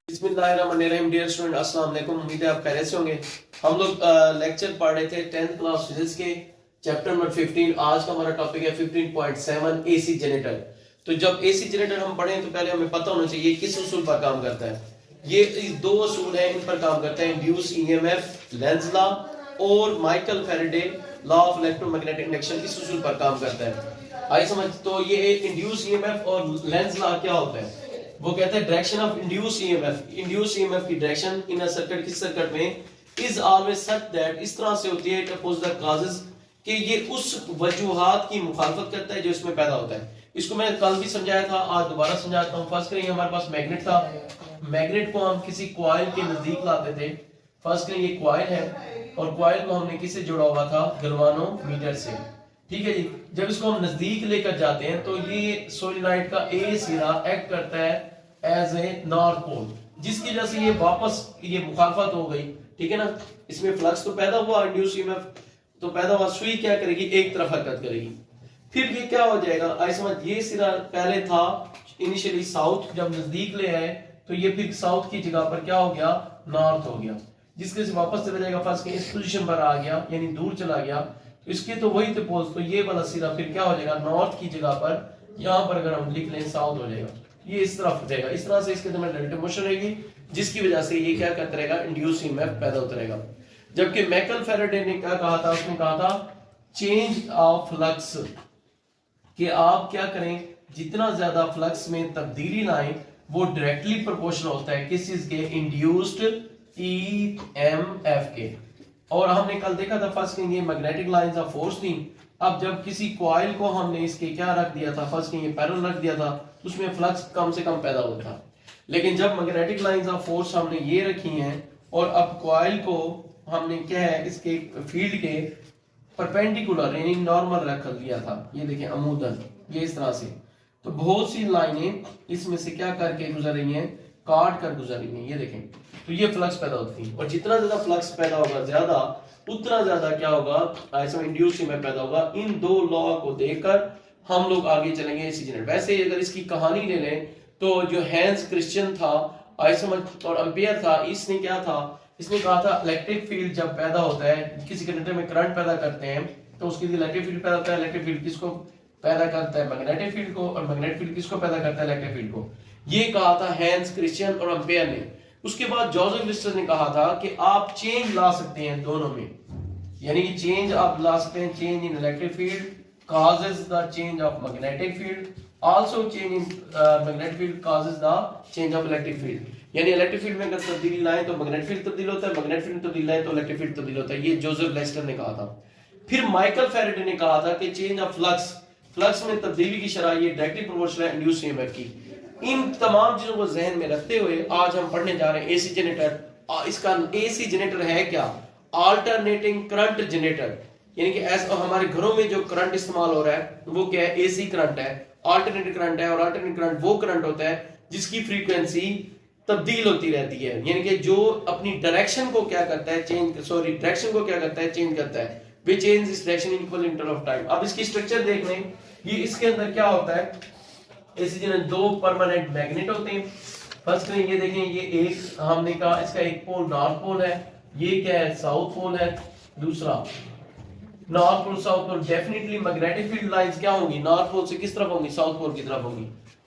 बिस्मिल्लाहिर्रहमानिर्रहीम। Dear student, अस्सलाम वालेकुम। उम्मीद है आप खैरियत से होंगे। हम लोग लेक्चर पढ़ रहे थे 10th क्लास फिजिक्स के चैप्टर नंबर 15। आज का हमारा टॉपिक है 15.7 एसी जनरेटर। तो जब एसी जनरेटर हम पढ़ें तो पहले हमें पता होना चाहिए किस उसूल पर काम करता है। ये दो उसूल हैं, इन पर काम करता है इंड्यूस ईएमएफ, लेंज लॉ और Michael Faraday law of electromagnetic induction. इस उसूल पर काम करता है। आइए समझ। तो ये इंड्यूस ईएमएफ और लेंज लॉ क्या होता है? वो कहते हैं direction of induce EMF. Induce EMF की डायरेक्शन इन अ सर्किट, किस सर्किट में, इज ऑलवेज सच दैट, इस तरह से होती है, इट अपोज द कॉजेस, कि ये उस वजूहात की मुखालफत करता है जो इसमें पैदा होता है। इसको मैं कल भी समझाया था, आज दोबारा समझाता हूं। फर्स्ट करेंगे, हमारे पास मैग्नेट था। मैग्नेट को हम किसी कॉइल के नजदीक लाते थे। फर्स्ट करेंगे, ये कॉइल है और कॉइल को हमने किससे जोड़ा हुआ था? गैल्वानोमीटर से। ठीक है जी। जब इसको हम नजदीक लेकर जाते हैं तो ये सोलेनोइड का ए सिरा एक्ट करता है एज ए नॉर्थ पोल, जिसकी वजह से ये वापस ये मुखालफत हो गई। ठीक है ना। इसमें फ्लक्स तो पैदा हुआ, इंड्यूस ईएमएफ तो पैदा हुआ, सुई क्या करेगी? एक तरफ हरकत करेगी। फिर ये क्या हो जाएगा? आई समझ। ये सिरा पहले था इनिशियली साउथ, जब नजदीक ले आए तो ये फिर साउथ की जगह पर क्या हो गया? नॉर्थ हो गया, जिसके से वापस चला जाएगा। फर्स्ट इस पोजीशन पर आ गया, यानी दूर चला गया। तो इसके तो वही थे पोल्स, तो ये वाला सिरा फिर क्या हो जाएगा? नॉर्थ की जगह पर, यहां पर अगर हम लिख लें साउथ हो जाएगा। ये इस तरफ हो जाएगा। इस तरह से इसके अंदर रिलेटिव मोशन रहेगी, जिसकी वजह से ये क्या करता रहेगा? इंड्यूस ईएमएफ पैदा होता रहेगा। जबकि माइकल फैराडे ने क्या कहा था? उसने कहा था चेंज ऑफ फ्लक्स, कि आप क्या करें, जितना ज्यादा फ्लक्स में तब्दीली लाएं वो डायरेक्टली प्रोपोर्शनल होता है किस चीज के? इंड्यूस्ड ईएमएफ के। और हमने कल देखा था फर्स्ट ये मैग्नेटिक लाइंस ऑफ फोर्स थी। अब जब किसी कॉइल को हमने इसके क्या रख दिया था? फर्स्ट ये पैरेलल रख दिया था, उसमें फ्लक्स कम से कम पैदा होता था। लेकिन जब मैग्नेटिक लाइंस ऑफ फोर्स हमने ये रखी हैं और अब कॉइल को हमने क्या है, इसके फील्ड के परपेंडिकुलर यानी नॉर्मल रख दिया था, ये देखें अमूदन, ये इस तरह से, तो बहुत सी लाइनें इसमें से क्या करके गुजर रही हैं? काट कर गुजर रही हैं। ये देखें, तो ये फ्लक्स पैदा होती है। और जितना ज्यादा फ्लक्स पैदा होगा ज्यादा, उतना ज्यादा क्या होगा? ऐसा इंड्यूस ईएमएफ पैदा होगा। इन दो लॉ को देखकर हम लोग आगे चलेंगे एसी जनरेटर। वैसे अगर इसकी कहानी ले लें तो जो हैंस क्रिश्चियन था, आइसोमर और एम्पियर था, इसने क्या था? इसने कहा था इलेक्ट्रिक फील्ड जब पैदा होता है, किसी जनरेटर में करंट पैदा करते हैं तो उसके लिए इलेक्ट्रिक फील्ड पैदा होता है। इलेक्ट्रिक फील्ड किसको पैदा करता है? मैग्नेटिक फील्ड को। और मैग्नेटिक फील्ड किसको पैदा करता है? इलेक्ट्रिक फील्ड को। ये कहा था हैंस क्रिश्चियन और एम्पियर ने। उसके बाद जोसेफ लिस्टर ने कहा था कि आप चेंज ला सकते हैं दोनों में, यानी कि चेंज आप ला सकते हैं, change in electric field causes the change of magnetic field, also change in magnetic field causes the change of electric field। यानी इलेक्ट्रिक फील्ड में अगर तब्दीली लाएं तो मैग्नेटिक फील्ड तब्दील होता है, मैग्नेटिक फील्ड तब्दील लाएं तो इलेक्ट्रिक फील्ड तब्दील होता है। ये जोसेफ लेस्टर ने कहा था। फिर माइकल फैराडे ने कहा था कि चेंज ऑफ फ्लक्स, फ्लक्स में तब्दीली की शरह ये डायरेक्टली प्रोपोर्शनल है इंड्यूस ईएमएफ की। इन तमाम चीजों को जहन में रखते हुए आज हम पढ़ने जा रहे हैं एसी जनरेटर। इसका एसी जनरेटर है क्या? Alternating current generator. यानी कि ऐसा हमारे घरों में जो करंट इस्तेमाल हो रहा है वो क्या है? एसी करंट है, अल्टरनेटिंग करंट है। और अल्टरनेटिंग करंट वो करंट होता है जिसकी फ्रीक्वेंसी तब्दील होती रहती है, यानी कि जो अपनी डायरेक्शन को क्या करता है? डायरेक्शन को क्या करता है? चेंज करता है। वे चेंज इस direction in equal interval of time. अब इसकी स्ट्रक्चर देख लें। ये इसके अंदर क्या होता है? एसी जनरेटर दो परमानेंट मैग्नेट होते हैं। फर्स्ट में ये देखें, ये एक हमने कहा इसका एक पोल नॉर्थ पोल है, ये क्या है? साउथ पोल है। दूसरा north pole south pole, definitely magnetic field lines क्या होंगी? नॉर्थ पोल से किस तरफ होंगी? साउथ पोल की तरफ होंगी।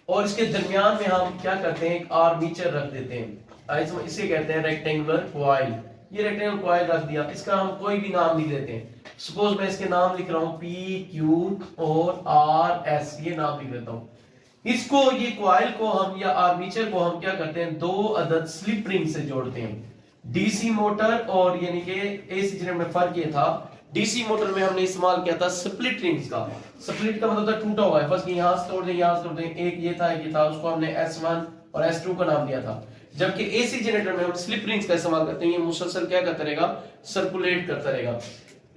और इसके दरमियान में हम क्या करते हैं? एक आर्मीचर रख देते हैं। इसे कहते हैं रेक्टेंगुलर कॉइल। ये रेक्टेंगुलर कॉइल रख दिया, इसका हम कोई भी नाम लिख देते हैं। सपोज मैं इसके नाम लिख रहा हूं पी, क्यू और आर, एस, ये नाम लिख देता हूं। इसको, ये कॉइल को हम या आर्मीचर को हम क्या करते हैं? दो अदद स्लिप रिंग से जोड़ते हैं। डीसी मोटर और यानी कि एसी जनरेटर में फर्क ये था, डीसी मोटर में हमने इस्तेमाल किया था स्प्लिट रिंग्स का। स्प्लिट का मतलब था टूटा हुआ है। फर्स्ट यहां से तोड़ दें, यहां से तोड़ दें। एक ये था, एक ये था, उसको हमने S1 और S2 का नाम दिया था। जबकि एसी जनरेटर में हम स्लिप रिंग्स का इस्तेमाल करते हैं। ये मुसलसल क्या करता रहेगा? सर्कुलेट करता रहेगा।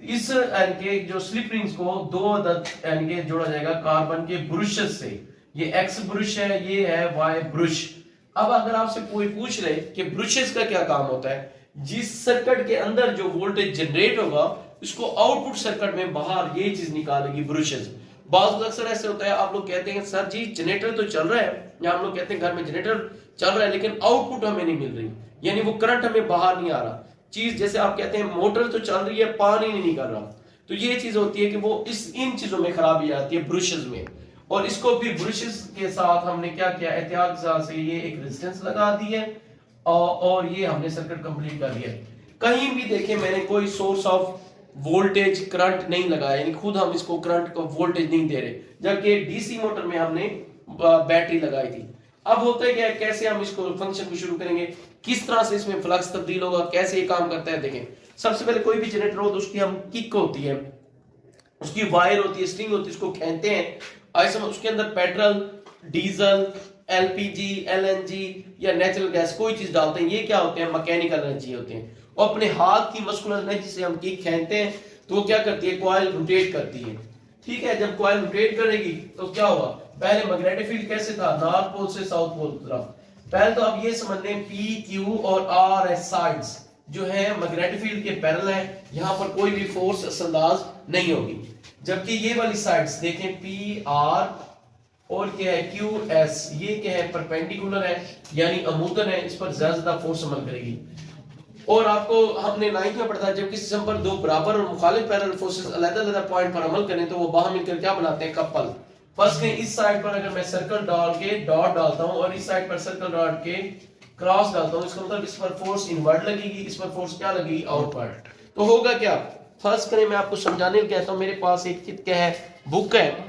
इस के जो स्लिप रिंग्स को दो अदद के जोड़ा जाएगा कार्बन के ब्रुशेस से। ये X ब्रुश है, ये है Y ब्रुश। अब अगर आपसे कोई पूछ ले कि ब्रुशेस का क्या काम होता है, जिस सर्किट के अंदर जो वोल्टेज जनरेट होगा उसको आउटपुट सर्किट में बाहर ये चीज निकालेगी, ब्रुशेस। बहुत अक्सर ऐसे होता है, आप लोग कहते हैं सर जी जनरेटर तो चल रहा है, या हम लोग कहते हैं घर में जनरेटर चल रहा है लेकिन आउटपुट हमें नहीं मिल रही, यानी वो करंट हमें बाहर नहीं आ रहा। चीज जैसे आप कहते हैं मोटर तो चल रही है, पानी नहीं कर रहा। तो ये चीज होती है कि वो इन चीजों में खराबी आती है, ब्रशेस में। और इसको फिर ब्रशेस के साथ हमने क्या किया, एहतियात से ये एक रेजिस्टेंस लगा दी है और ये हमने सर्किट कंप्लीट कर दिया। कहीं भी देखें मैंने कोई सोर्स ऑफ वोल्टेज करंट नहीं लगाया, यानी खुद हम इसको करंट को वोल्टेज नहीं दे रहे, जबकि डीसी मोटर में हमने बैटरी लगाई थी। अब होता है क्या, कैसे हम इसको फंक्शन को शुरू करेंगे, किस तरह से इसमें फ्लक्स तब्दील होगा, कैसे ये काम करता है। देखें सबसे पहले कोई भी जनरेटर हो तो उसकी हम किक होती है, उसकी वायर होती है, स्ट्रिंग होती है, उसको खींचते हैं। ऐसे उसके अंदर पेट्रोल, डीजल, एलपीजी, एलएनजी या नेचुरल गैस कोई चीज डालते हैं। ये क्या होते हैं, मैकेनिकल एनर्जी होते हैं। और अपने हाथ की मस्कुलर एनर्जी से हम किक खींचते हैं तो वो क्या करती है, कॉइल रोटेट करती है। ठीक है, जब कॉइल रोटेट करेगी तो क्या होगा, पहले मैग्नेटिक फील्ड कैसे था, नॉर्थ पोल से साउथ पोल की तरफ। पहले तो अब ये समझ लें पी क्यू और आर एस साइड्स जो है मैग्नेटिक फील्ड के पैरेलल है, यहां पर कोई भी फोर्स असरअंदाज नहीं होगी। जबकि ये वाली साइड्स देखें पी आर और क्या है क्यू एस, ये क्या है, परपेंडिकुलर है यानी अमूदन है, इस पर ज्यादा फोर्स अमल करेगी। और आपको हमने 9th में पढ़ा था, जब किसी सिस्टम पर दो बराबर और मुखालिफ पैरेलल फोर्सेस अलग-अलग पॉइंट पर अमल करें तो वो बाहर मिलकर क्या बनाते हैं, कपल। फर्स्ट में इस साइड पर अगर मैं सर्कल डाल के डॉट डालता हूं और इस साइड पर सर्कल डाल के क्रॉस डालता हूं, इसका मतलब इस पर फोर्स इनवर्ट लगेगी, इस पर फोर्स क्या लगेगी, आउटवर्ट। तो होगा क्या, फर्स्ट करें मैं आपको समझाने कहता हूं, मेरे पास एक क्या है, बुक है,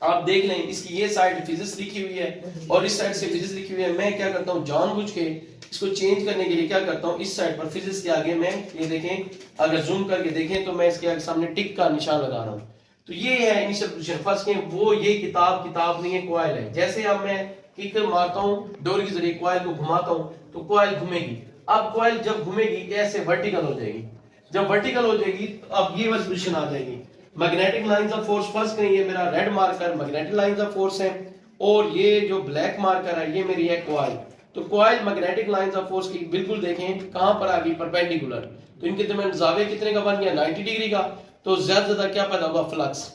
आप देख लें, इसकी ये साइड फिजिक्स लिखी हुई है और इस साइड से फिजिक्स लिखी हुई है। मैं क्या करता हूं, जानबूझ के इसको चेंज करने के लिए क्या करता हूं, इस साइड पर फिजिक्स के आगे मैं ये देखें, अगर जूम करके देखें तो मैं इसके आगे सामने टिक का निशान लगा रहा हूं। तो ये है इनिशियल पोजीशन। फर्स्ट के वो ये किताब नहीं है, कॉइल है। जैसे अब मैं किक मारता हूं डोरी के जरिए, कॉइल को घुमाता हूं तो कॉइल घूमेगी। अब कॉइल जब घूमेगी ऐसे वर्टिकल हो जाएगी, जब वर्टिकल हो जाएगी तो अब ये वाली पोजीशन आ जाएगी, magnetic lines of force. First करें, ये मेरा red marker magnetic lines of force है और ये जो ब्लैक मार्कर है ये मेरी है कॉइल। तो coil magnetic lines of force की बिल्कुल देखें कहां पर आ गई, परपेंडिकुलर। तो इनके दरमियान जाविया कितने का बन गया, 90 डिग्री का। तो ज्यादा क्या पैदा होगा, फ्लक्स।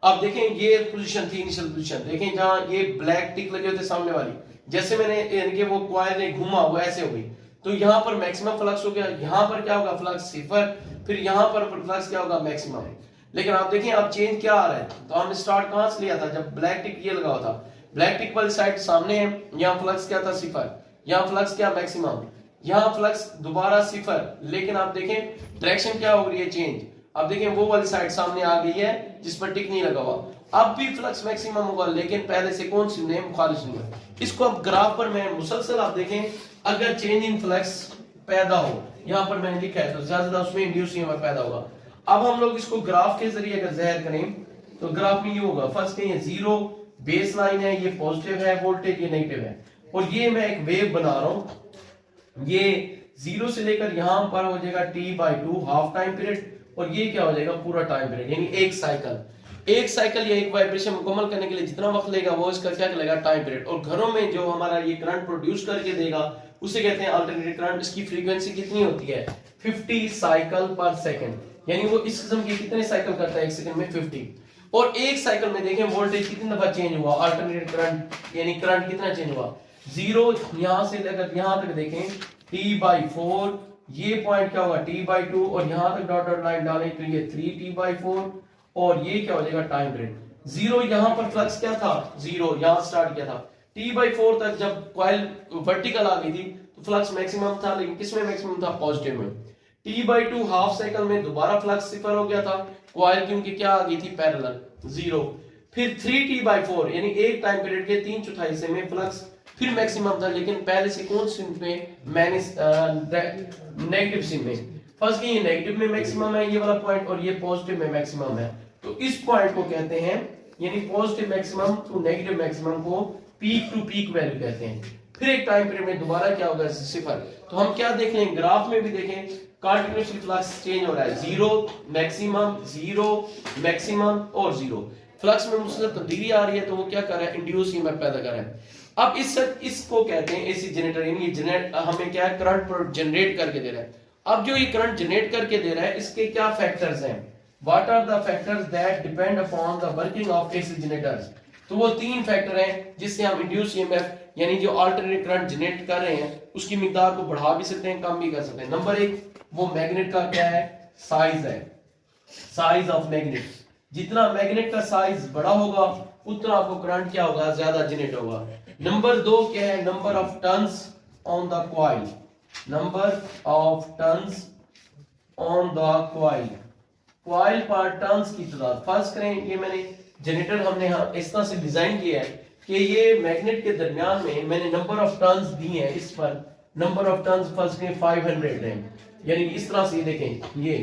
अब देखें ये पोजीशन थी इनिशियल पोजीशन, देखें जहां ये ब्लैक टिक लगे होते सामने वाली, जैसे मैंने यानी कि वो कॉइल ने घुमा हुआ ऐसे हो गई, तो यहां पर मैक्सिमम फ्लक्स हो गया। यहां पर क्या होगा, फ्लक्स सिफर, फिर यहां पर फ्लक्स क्या होगा, मैक्सिमम। लेकिन आप देखें अब चेंज क्या आ रहा है, तो हमने स्टार्ट कहां से लिया था, जब ब्लैक टिक ये लगा हुआ था, ब्लैक टिक वाली साइड सामने है, यहां फ्लक्स क्या था, सिफर, यहां फ्लक्स क्या, मैक्सिमम, यहां फ्लक्स दोबारा सिफर। लेकिन आप देखें डायरेक्शन क्या हो रही है, चेंज। अब देखें वो वाली साइड सामने आ गई है जिस पर टिक नहीं लगा हुआ, अब भी फ्लक्स मैक्सिमम होगा, लेकिन पहले से कौन सी नेम, मुखालिफ नेम। इसको अब ग्राफ पर मैं मुसलसल आप देखें, अगर चेंज इन फ्लक्स पैदा हो, यहां पर मैंने लिखा है, तो ज्यादा उसमें इंड्यूस ईएमएफ पैदा होगा। अब हम लोग इसको ग्राफ के जरिए अगर ज़ाहिर करें तो ग्राफ में ये होगा, फर्स्ट ये जीरो बेस लाइन है, ये पॉजिटिव है वोल्टेज, ये नेगेटिव है, और ये मैं एक वेव बना रहा हूं, ये जीरो से लेकर यहां पर हो जाएगा t/2 हाफ टाइम पीरियड, और ये क्या हो जाएगा, पूरा टाइम पीरियड, यानी एक साइकिल या एक वाइब्रेशन मुकम्मल करने के लिए जितना वक्त लेगा वो इसका क्या लगेगा, टाइम पीरियड। और घरों में जो हमारा ये करंट प्रोड्यूस करके देगा उसे कहते हैं अल्टरनेटिंग करंट। इसकी फ्रीक्वेंसी कितनी होती है, 50 साइकिल पर सेकंड, यानी वो इस किस्म के कितने साइकिल करता है एक सेकंड में, 50। और एक साइकिल में देखें वोल्टेज कितनी दफा चेंज हुआ, अल्टरनेटिंग करंट यानी करंट कितना चेंज हुआ, जीरो यहां से लेकर यहां तक देखें t/4, ये पॉइंट क्या होगा, t/2, और यहां तक डॉटेड लाइन डालें तो ये 3t/4, और ये क्या हो जाएगा, टाइम पीरियड। जीरो यहां पर फ्लक्स क्या था, जीरो यहां स्टार्ट किया था, t/4 तक जब कॉइल वर्टिकल आ गई थी तो फ्लक्स मैक्सिमम था, लेकिन किसमें मैक्सिमम था, पॉजिटिव में। t/2 हाफ साइकिल में दोबारा फ्लक्स सिफर हो गया था, कॉइल क्योंकि क्या आ गई थी, पैरेलल, जीरो। फिर 3t/4 यानी एक टाइम पीरियड के 3/4 हिस्से में फ्लक्स फिर मैक्सिमम था, लेकिन पहले से कौन सी में, मैंने नेगेटिव सिम में। फर्स्ट ये नेगेटिव में मैक्सिमम है ये वाला पॉइंट, और ये पॉजिटिव में मैक्सिमम है। तो इस पॉइंट को कहते हैं, यानी positive maximum to negative maximum को पीक टू पीक वैल्यू कहते हैं। फिर एक टाइम पीरियड में दोबारा क्या होगा, सिफर। तो हम क्या देख लें, ग्राफ में भी देखें कंटीन्यूअसली फ्लक्स चेंज हो रहा है, जीरो मैक्सिमम और जीरो। फ्लक्स में मुसलसल तब्दीली आ रही है, तो वो क्या कर रहा है, इंड्यूस ईएमएफ पैदा कर रहा है। अब इसको कहते हैं एसी जनरेटर, यानी जनरेट हमें क्या है, करंट जनरेट करके दे रहा है। अब जो ये करंट जनरेट करके दे रहा है इसके क्या फैक्टर्स हैं, what are the factors that depend upon the working of AC generators. तो वो 3 फैक्टर हैं जिससे हम इंड्यूस ईएमएफ यानी जो अल्टरनेट करंट जनरेट कर रहे हैं उसकी मिकदार को बढ़ा भी सकते हैं, कम भी कर सकते हैं। नंबर 1 वो मैग्नेट का क्या है, साइज है, साइज ऑफ मैग्नेट। जितना मैग्नेट का साइज बड़ा होगा उतना आपको करंट क्या होगा, ज्यादा जनरेट होगा। नंबर 2 क्या है, number of turns on the coil, number of turns on the coil, coil पर टर्न्स की तादाद। फर्ज करें ये मैंने जनरेटर हमने इस तरह से डिजाइन किया है कि ये मैग्नेट के दरमियान में मैंने नंबर ऑफ टर्न्स दी है, इस पर नंबर ऑफ टर्न्स फर्ज करें 500 है, यानी इस तरह से देखें ये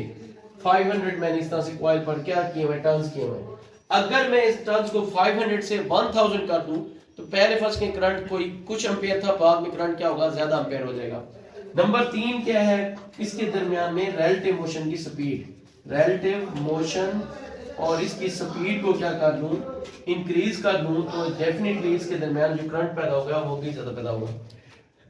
500 मैंने इस तरह से कॉइल पर क्या किए हुए, टर्न्स किए हुए। अगर मैं इस टर्न्स को 500 से 1000 कर दूं तो पहले फर्ज करें करंट कोई कुछ एम्पेयर था, बाद में करंट क्या होगा, ज्यादा एम्पेयर हो जाएगा। नंबर 3 क्या है, इसके दरमियान में रिलेटिव मोशन की स्पीड, रिलेटिव मोशन और इसकी स्पीड को क्या कर लूं, इंक्रीज कर लूं तो डेफिनेटली इसके दरमियान जो करंट पैदा होगा वो भी ज्यादा पैदा होगा।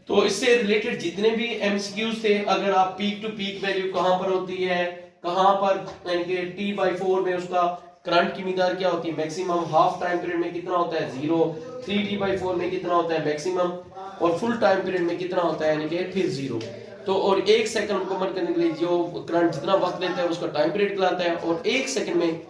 तो इससे रिलेटेड जितने भी एमसीक्यूज थे, अगर आप पीक टू पीक वैल्यू कहां पर होती है, कहां पर यानी कि T/4 में उसका करंट की मिकदार क्या होती है, मैक्सिमम हाफ टाइम पीरियड में कितना होता है 0, 3T/4 में कितना होता है मैक्सिमम, और फुल टाइम पीरियड में कितना होता है यानी कि फिर 0। तो और 1 सेकंड मुकम्मल करने के लिए जो करंट जितना वक्त लेता है उसका टाइम पीरियड कहलाता है, और 1 सेकंड में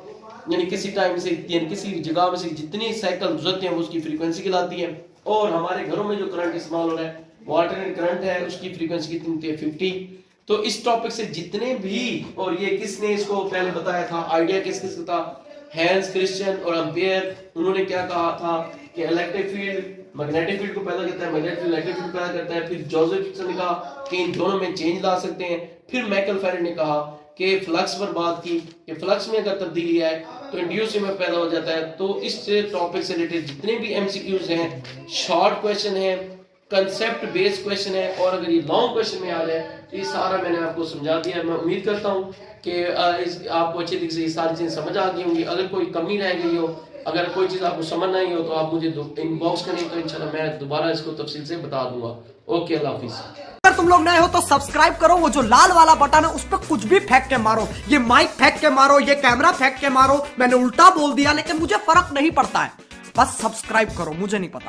यानी किसी टाइम से यानी किसी जगह में से जितनी साइकिल गुजरते हैं वो उसकी फ्रीक्वेंसी कहलाती है। और हमारे घरों में जो करंट इस्तेमाल हो रहा है वो अल्टरनेट करंट है, उसकी फ्रीक्वेंसी कितनी होती है 50। तो इस टॉपिक से जितने भी, और ये किसने इसको पहले बताया था, आइडिया किस किस का था, हैंस क्रिश्चियन और एम्पियर, उन्होंने क्या कहा था कि इलेक्ट्रिक फील्ड मैग्नेटिक फील्ड को पैदा करता है, मैग्नेटिक फील्ड इलेक्ट्रिक फील्ड पैदा करता है। फिर जोसेफ ने कहा कि इन दोनों में चेंज ला सकते हैं। फिर माइकल फेराडे ने कहा कि फ्लक्स पर बात की कि फ्लक्स में अगर तब्दीली है तो इंड्यूस ईएमएफ पैदा हो जाता है। तो इस टॉपिक से रिलेटेड जितने भी एमसीक्यूज हैं, शॉर्ट क्वेश्चन है, कंसेप्ट बेस्ड क्वेश्चन है, और अगर ये लॉन्ग क्वेश्चन में आ जाए तो ये सारा मैंने आपको समझा दिया। मैं उम्मीद करता हूँ कि आपको अच्छी तरीके से ये सारी चीजें समझ आ गई होंगी। अगर कोई कमी रह गई हो, अगर कोई चीज आपको समझ नहीं हो तो आप मुझे इनबॉक्स करें, तो इंशाल्लाह मैं दोबारा इसको तफसील से बता दूंगा। ओके, अल्लाह हाफिज। अगर तुम लोग नए हो तो सब्सक्राइब करो, वो जो लाल वाला बटन है उस पर कुछ भी फेंक के मारो, ये माइक फेंक के मारो, ये कैमरा फेंक के मारो, मैंने उल्टा बोल दिया लेकिन मुझे फर्क नहीं पड़ता है, बस सब्सक्राइब करो, मुझे नहीं पता।